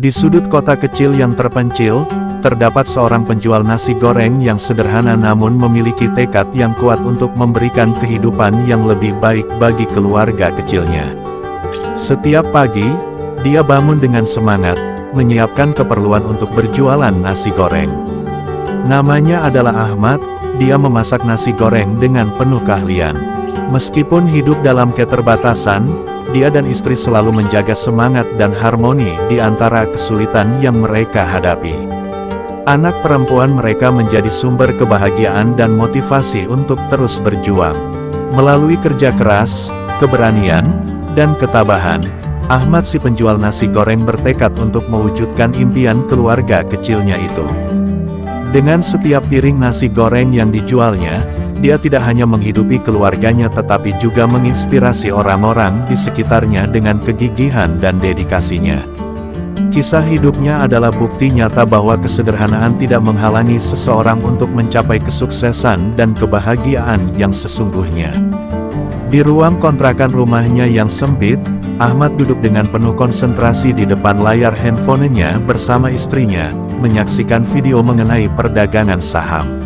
Di sudut kota kecil yang terpencil, terdapat seorang penjual nasi goreng yang sederhana namun memiliki tekad yang kuat untuk memberikan kehidupan yang lebih baik bagi keluarga kecilnya. Setiap pagi, dia bangun dengan semangat, menyiapkan keperluan untuk berjualan nasi goreng. Namanya adalah Ahmad, dia memasak nasi goreng dengan penuh keahlian. Meskipun hidup dalam keterbatasan, dia dan istri selalu menjaga semangat dan harmoni di antara kesulitan yang mereka hadapi. Anak perempuan mereka menjadi sumber kebahagiaan dan motivasi untuk terus berjuang. Melalui kerja keras, keberanian, dan ketabahan, Ahmad si penjual nasi goreng bertekad untuk mewujudkan impian keluarga kecilnya itu. Dengan setiap piring nasi goreng yang dijualnya, dia tidak hanya menghidupi keluarganya tetapi juga menginspirasi orang-orang di sekitarnya dengan kegigihan dan dedikasinya. Kisah hidupnya adalah bukti nyata bahwa kesederhanaan tidak menghalangi seseorang untuk mencapai kesuksesan dan kebahagiaan yang sesungguhnya. Di ruang kontrakan rumahnya yang sempit, Ahmad duduk dengan penuh konsentrasi di depan layar handphonenya bersama istrinya, menyaksikan video mengenai perdagangan saham.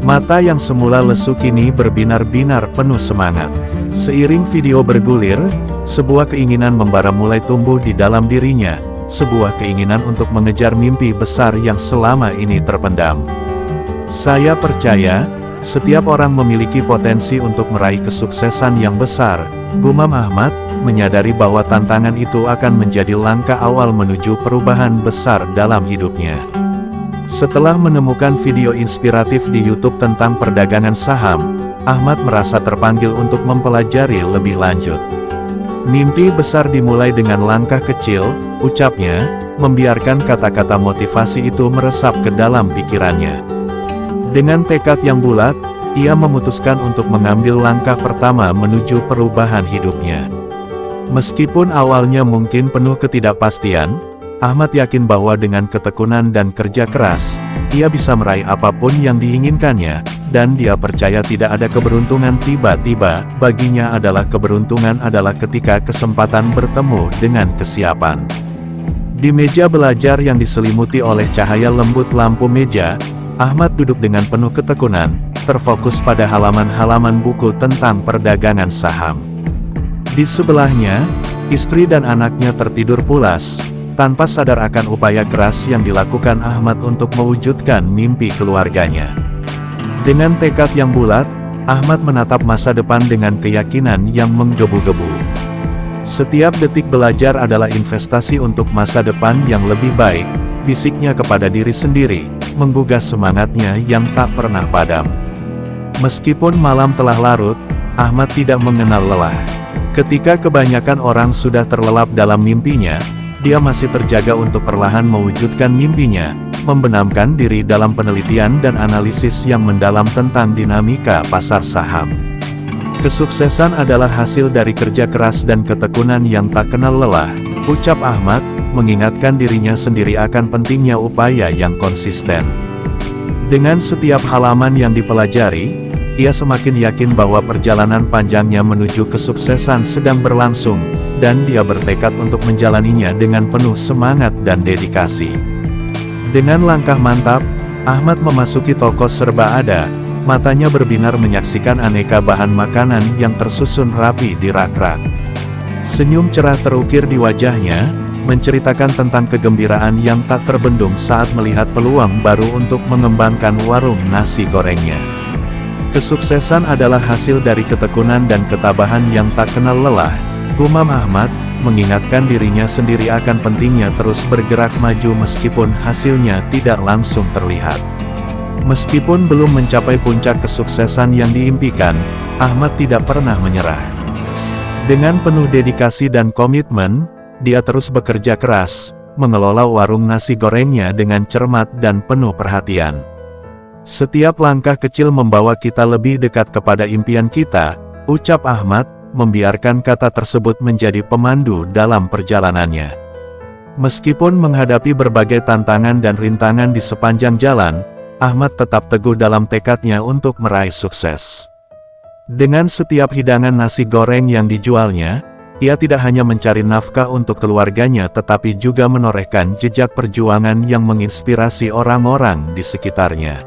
Mata yang semula lesu kini berbinar-binar penuh semangat. Seiring video bergulir, sebuah keinginan membara mulai tumbuh di dalam dirinya, sebuah keinginan untuk mengejar mimpi besar yang selama ini terpendam. Saya percaya, setiap orang memiliki potensi untuk meraih kesuksesan yang besar, gumam Ahmad, menyadari bahwa tantangan itu akan menjadi langkah awal menuju perubahan besar dalam hidupnya. Setelah menemukan video inspiratif di YouTube tentang perdagangan saham, Ahmad merasa terpanggil untuk mempelajari lebih lanjut. Mimpi besar dimulai dengan langkah kecil, ucapnya, membiarkan kata-kata motivasi itu meresap ke dalam pikirannya. Dengan tekad yang bulat, ia memutuskan untuk mengambil langkah pertama menuju perubahan hidupnya. Meskipun awalnya mungkin penuh ketidakpastian, Ahmad yakin bahwa dengan ketekunan dan kerja keras, ia bisa meraih apapun yang diinginkannya, dan dia percaya tidak ada keberuntungan tiba-tiba, baginya keberuntungan adalah ketika kesempatan bertemu dengan kesiapan. Di meja belajar yang diselimuti oleh cahaya lembut lampu meja, Ahmad duduk dengan penuh ketekunan, terfokus pada halaman-halaman buku tentang perdagangan saham. Di sebelahnya, istri dan anaknya tertidur pulas, tanpa sadar akan upaya keras yang dilakukan Ahmad untuk mewujudkan mimpi keluarganya. Dengan tekad yang bulat, Ahmad menatap masa depan dengan keyakinan yang menggebu-gebu. Setiap detik belajar adalah investasi untuk masa depan yang lebih baik, bisiknya kepada diri sendiri, menggugah semangatnya yang tak pernah padam. Meskipun malam telah larut, Ahmad tidak mengenal lelah. Ketika kebanyakan orang sudah terlelap dalam mimpinya, dia masih terjaga untuk perlahan mewujudkan mimpinya, membenamkan diri dalam penelitian dan analisis yang mendalam tentang dinamika pasar saham. Kesuksesan adalah hasil dari kerja keras dan ketekunan yang tak kenal lelah, ucap Ahmad, mengingatkan dirinya sendiri akan pentingnya upaya yang konsisten. Dengan setiap halaman yang dipelajari, ia semakin yakin bahwa perjalanan panjangnya menuju kesuksesan sedang berlangsung, dan dia bertekad untuk menjalaninya dengan penuh semangat dan dedikasi. Dengan langkah mantap, Ahmad memasuki toko serba ada, matanya berbinar menyaksikan aneka bahan makanan yang tersusun rapi di rak-rak. Senyum cerah terukir di wajahnya, menceritakan tentang kegembiraan yang tak terbendung saat melihat peluang baru untuk mengembangkan warung nasi gorengnya. Kesuksesan adalah hasil dari ketekunan dan ketabahan yang tak kenal lelah, gumam Ahmad, mengingatkan dirinya sendiri akan pentingnya terus bergerak maju meskipun hasilnya tidak langsung terlihat. Meskipun belum mencapai puncak kesuksesan yang diimpikan, Ahmad tidak pernah menyerah. Dengan penuh dedikasi dan komitmen, dia terus bekerja keras, mengelola warung nasi gorengnya dengan cermat dan penuh perhatian. Setiap langkah kecil membawa kita lebih dekat kepada impian kita, ucap Ahmad, membiarkan kata tersebut menjadi pemandu dalam perjalanannya. Meskipun menghadapi berbagai tantangan dan rintangan di sepanjang jalan, Ahmad tetap teguh dalam tekadnya untuk meraih sukses. Dengan setiap hidangan nasi goreng yang dijualnya, ia tidak hanya mencari nafkah untuk keluarganya tetapi juga menorehkan jejak perjuangan yang menginspirasi orang-orang di sekitarnya.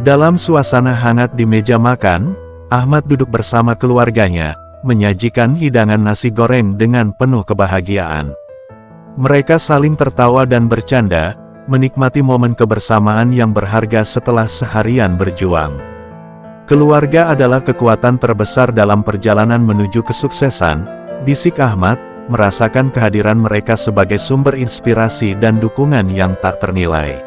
Dalam suasana hangat di meja makan, Ahmad duduk bersama keluarganya, menyajikan hidangan nasi goreng dengan penuh kebahagiaan. Mereka saling tertawa dan bercanda, menikmati momen kebersamaan yang berharga setelah seharian berjuang. Keluarga adalah kekuatan terbesar dalam perjalanan menuju kesuksesan, bisik Ahmad, merasakan kehadiran mereka sebagai sumber inspirasi dan dukungan yang tak ternilai.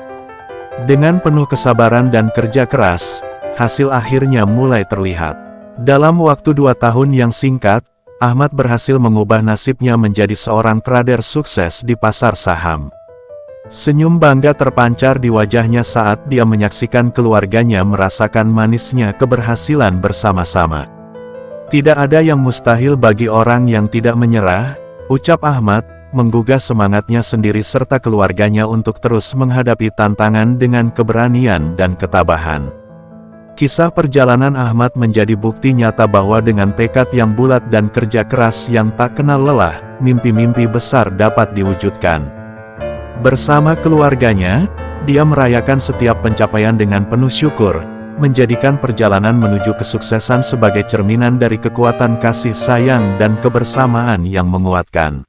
Dengan penuh kesabaran dan kerja keras, hasil akhirnya mulai terlihat. Dalam waktu 2 tahun yang singkat, Ahmad berhasil mengubah nasibnya menjadi seorang trader sukses di pasar saham. Senyum bangga terpancar di wajahnya saat dia menyaksikan keluarganya merasakan manisnya keberhasilan bersama-sama. Tidak ada yang mustahil bagi orang yang tidak menyerah, ucap Ahmad, menggugah semangatnya sendiri serta keluarganya untuk terus menghadapi tantangan dengan keberanian dan ketabahan. Kisah perjalanan Ahmad menjadi bukti nyata bahwa dengan tekad yang bulat dan kerja keras yang tak kenal lelah, mimpi-mimpi besar dapat diwujudkan. Bersama keluarganya, dia merayakan setiap pencapaian dengan penuh syukur, menjadikan perjalanan menuju kesuksesan sebagai cerminan dari kekuatan kasih sayang dan kebersamaan yang menguatkan.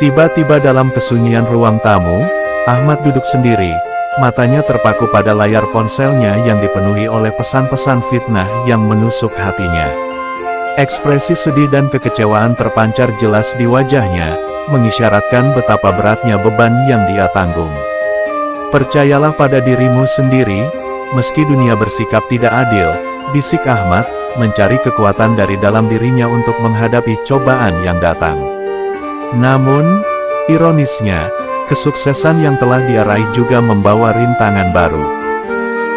Tiba-tiba dalam kesunyian ruang tamu, Ahmad duduk sendiri, matanya terpaku pada layar ponselnya yang dipenuhi oleh pesan-pesan fitnah yang menusuk hatinya. Ekspresi sedih dan kekecewaan terpancar jelas di wajahnya, mengisyaratkan betapa beratnya beban yang dia tanggung. Percayalah pada dirimu sendiri, meski dunia bersikap tidak adil, bisik Ahmad, mencari kekuatan dari dalam dirinya untuk menghadapi cobaan yang datang. Namun, ironisnya, kesuksesan yang telah dia raih juga membawa rintangan baru.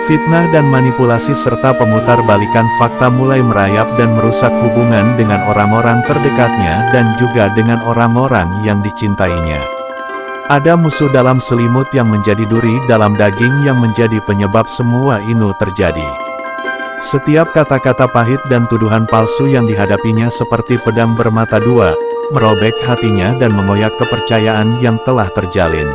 Fitnah dan manipulasi serta pemutar balikan fakta mulai merayap dan merusak hubungan dengan orang-orang terdekatnya dan juga dengan orang-orang yang dicintainya. Ada musuh dalam selimut yang menjadi duri dalam daging yang menjadi penyebab semua ini terjadi. Setiap kata-kata pahit dan tuduhan palsu yang dihadapinya seperti pedang bermata dua, merobek hatinya dan mengoyak kepercayaan yang telah terjalin.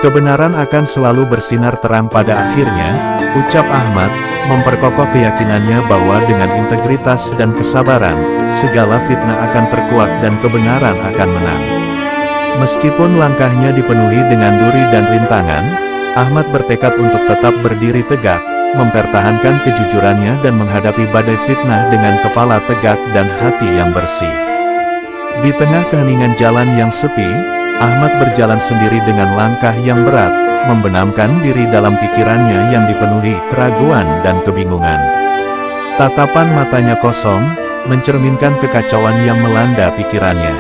Kebenaran akan selalu bersinar terang pada akhirnya, ucap Ahmad, memperkokoh keyakinannya bahwa dengan integritas dan kesabaran, segala fitnah akan terkuak dan kebenaran akan menang. Meskipun langkahnya dipenuhi dengan duri dan rintangan, Ahmad bertekad untuk tetap berdiri tegak, mempertahankan kejujurannya dan menghadapi badai fitnah dengan kepala tegak dan hati yang bersih. Di tengah keheningan jalan yang sepi, Ahmad berjalan sendiri dengan langkah yang berat, membenamkan diri dalam pikirannya yang dipenuhi keraguan dan kebingungan. Tatapan matanya kosong, mencerminkan kekacauan yang melanda pikirannya.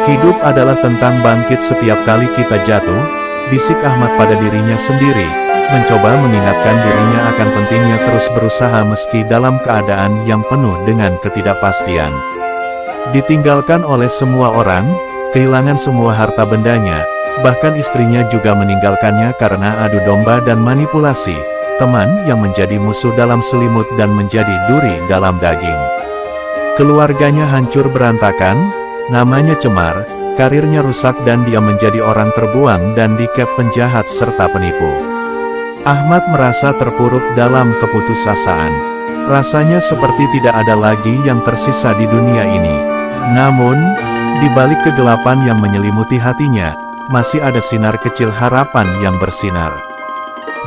Hidup adalah tentang bangkit setiap kali kita jatuh, bisik Ahmad pada dirinya sendiri, mencoba mengingatkan dirinya akan pentingnya terus berusaha meski dalam keadaan yang penuh dengan ketidakpastian. Ditinggalkan oleh semua orang, kehilangan semua harta bendanya, bahkan istrinya juga meninggalkannya karena adu domba dan manipulasi, teman yang menjadi musuh dalam selimut dan menjadi duri dalam daging. Keluarganya hancur berantakan, namanya cemar, karirnya rusak dan dia menjadi orang terbuang dan dikep penjahat serta penipu. Ahmad merasa terpuruk dalam keputusasaan. Rasanya seperti tidak ada lagi yang tersisa di dunia ini. Namun, di balik kegelapan yang menyelimuti hatinya, masih ada sinar kecil harapan yang bersinar.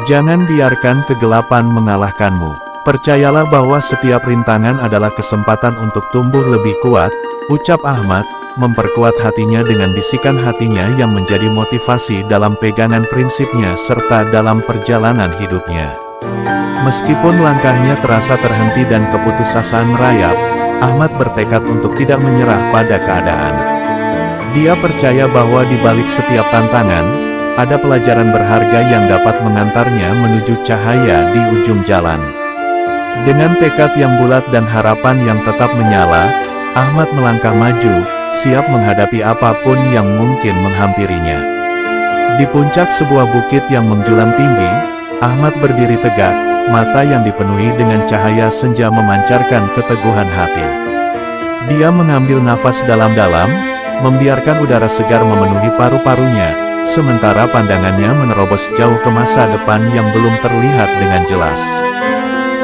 Jangan biarkan kegelapan mengalahkanmu. Percayalah bahwa setiap rintangan adalah kesempatan untuk tumbuh lebih kuat, ucap Ahmad, memperkuat hatinya dengan bisikan hatinya yang menjadi motivasi dalam pegangan prinsipnya serta dalam perjalanan hidupnya. Meskipun langkahnya terasa terhenti dan keputusasaan merayap, Ahmad bertekad untuk tidak menyerah pada keadaan. Dia percaya bahwa di balik setiap tantangan, ada pelajaran berharga yang dapat mengantarnya menuju cahaya di ujung jalan. Dengan tekad yang bulat dan harapan yang tetap menyala, Ahmad melangkah maju, siap menghadapi apapun yang mungkin menghampirinya. Di puncak sebuah bukit yang menjulang tinggi, Ahmad berdiri tegak, mata yang dipenuhi dengan cahaya senja memancarkan keteguhan hati. Dia mengambil nafas dalam-dalam, membiarkan udara segar memenuhi paru-parunya, sementara pandangannya menerobos jauh ke masa depan yang belum terlihat dengan jelas.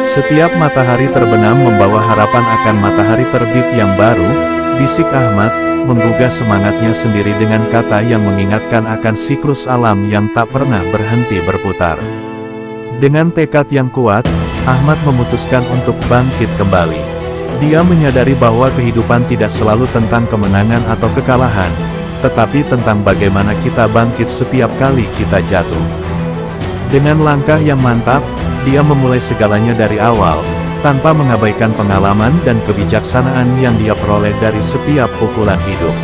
Setiap matahari terbenam membawa harapan akan matahari terbit yang baru, bisik Ahmad, menggugah semangatnya sendiri dengan kata yang mengingatkan akan siklus alam yang tak pernah berhenti berputar. Dengan tekad yang kuat, Ahmad memutuskan untuk bangkit kembali. Dia menyadari bahwa kehidupan tidak selalu tentang kemenangan atau kekalahan, tetapi tentang bagaimana kita bangkit setiap kali kita jatuh. Dengan langkah yang mantap, dia memulai segalanya dari awal, tanpa mengabaikan pengalaman dan kebijaksanaan yang dia peroleh dari setiap pukulan hidup.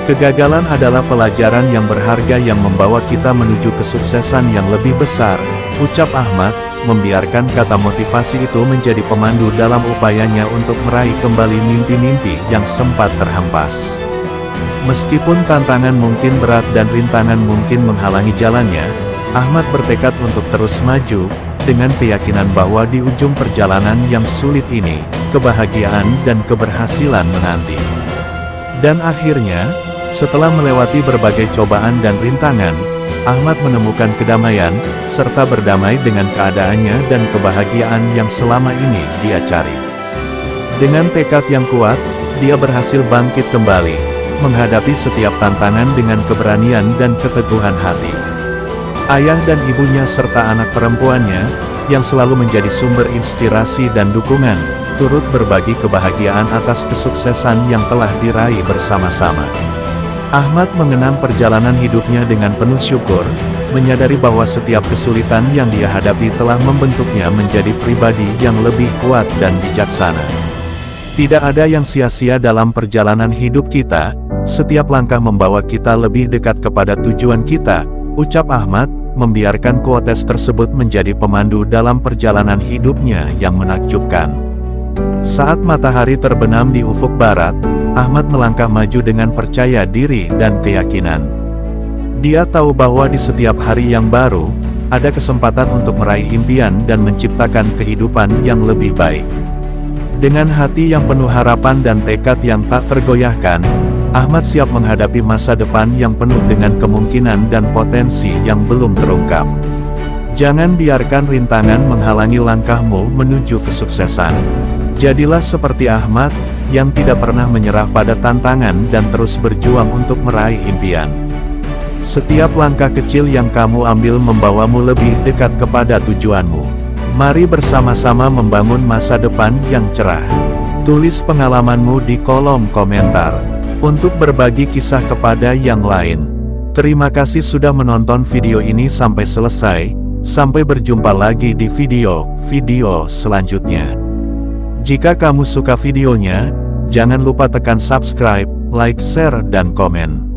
Kegagalan adalah pelajaran yang berharga yang membawa kita menuju kesuksesan yang lebih besar, ucap Ahmad, membiarkan kata motivasi itu menjadi pemandu dalam upayanya untuk meraih kembali mimpi-mimpi yang sempat terhempas. Meskipun tantangan mungkin berat dan rintangan mungkin menghalangi jalannya, Ahmad bertekad untuk terus maju, dengan keyakinan bahwa di ujung perjalanan yang sulit ini, kebahagiaan dan keberhasilan menanti. Dan akhirnya, setelah melewati berbagai cobaan dan rintangan, Ahmad menemukan kedamaian, serta berdamai dengan keadaannya dan kebahagiaan yang selama ini dia cari. Dengan tekad yang kuat, dia berhasil bangkit kembali, menghadapi setiap tantangan dengan keberanian dan keteguhan hati. Ayah dan ibunya serta anak perempuannya, yang selalu menjadi sumber inspirasi dan dukungan, turut berbagi kebahagiaan atas kesuksesan yang telah diraih bersama-sama. Ahmad mengenang perjalanan hidupnya dengan penuh syukur, menyadari bahwa setiap kesulitan yang dia hadapi telah membentuknya menjadi pribadi yang lebih kuat dan bijaksana. Tidak ada yang sia-sia dalam perjalanan hidup kita, setiap langkah membawa kita lebih dekat kepada tujuan kita, ucap Ahmad, membiarkan quotes tersebut menjadi pemandu dalam perjalanan hidupnya yang menakjubkan. Saat matahari terbenam di ufuk barat, Ahmad melangkah maju dengan percaya diri dan keyakinan. Dia tahu bahwa di setiap hari yang baru, ada kesempatan untuk meraih impian dan menciptakan kehidupan yang lebih baik. Dengan hati yang penuh harapan dan tekad yang tak tergoyahkan, Ahmad siap menghadapi masa depan yang penuh dengan kemungkinan dan potensi yang belum terungkap. Jangan biarkan rintangan menghalangi langkahmu menuju kesuksesan. Jadilah seperti Ahmad, yang tidak pernah menyerah pada tantangan dan terus berjuang untuk meraih impian. Setiap langkah kecil yang kamu ambil membawamu lebih dekat kepada tujuanmu. Mari bersama-sama membangun masa depan yang cerah. Tulis pengalamanmu di kolom komentar untuk berbagi kisah kepada yang lain. Terima kasih sudah menonton video ini sampai selesai. Sampai berjumpa lagi di video selanjutnya. Jika kamu suka videonya, jangan lupa tekan subscribe, like, share, dan komen.